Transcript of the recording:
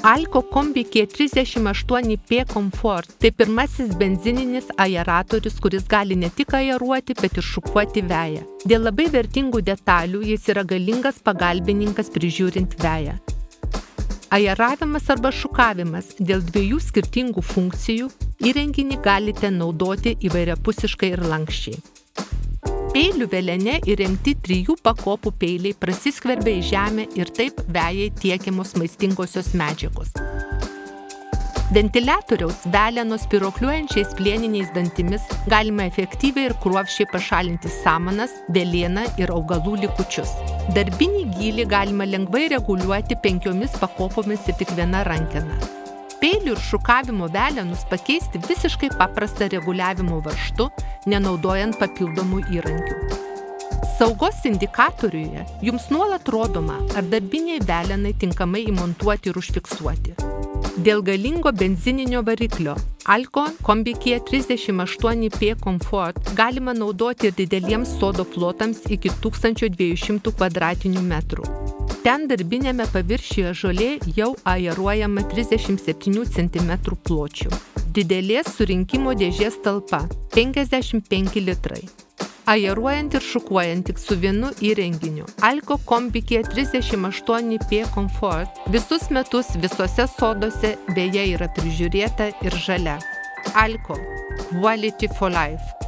Alko Kombi K38P Comfort – tai pirmasis benzininis aeratorius, kuris gali ne tik aeruoti, bet ir šukuoti veją. Dėl labai vertingų detalių jis yra galingas pagalbininkas prižiūrint veją. Aeravimas arba šukavimas – dėl dviejų skirtingų funkcijų įrenginį galite naudoti įvairiapusiškai ir lanksčiai. Peilių velene įrengti 3 pakopų peiliai prasiskverbia į žemę ir taip vejai tiekiamos maistingosios medžiagos. Ventiliatoriaus veleno spyruokliuojančiais plieniniais dantimis galima efektyviai ir kruopščiai pašalinti samanas, velėną ir augalų likučius. Darbinį gylį galima lengvai reguliuoti 5 pakopomis ir tik viena rankena. Peilių ir šukavimo velenus pakeisti visiškai paprastą reguliavimo varžtu, nenaudojant papildomų įrankių. Saugos indikatoriuje jums nuolat rodoma, ar darbiniai velenai tinkamai įmontuoti ir užfiksuoti. Dėl galingo benzininio variklio Alko Kombi K38P Comfort galima naudoti ir dideliems sodo plotams iki 1200 kvadratinių metrų. Ten darbinėme paviršiuje žolė jau aeruojama 37 cm pločių. Didelės surinkimo dėžės talpa – 55 litrai. Aeruojant ir šukuojant tik su vienu įrenginiu, Alko Kombi K38P Comfort visus metus visose soduose veja yra prižiūrėta ir žalia. Alko – Quality for Life.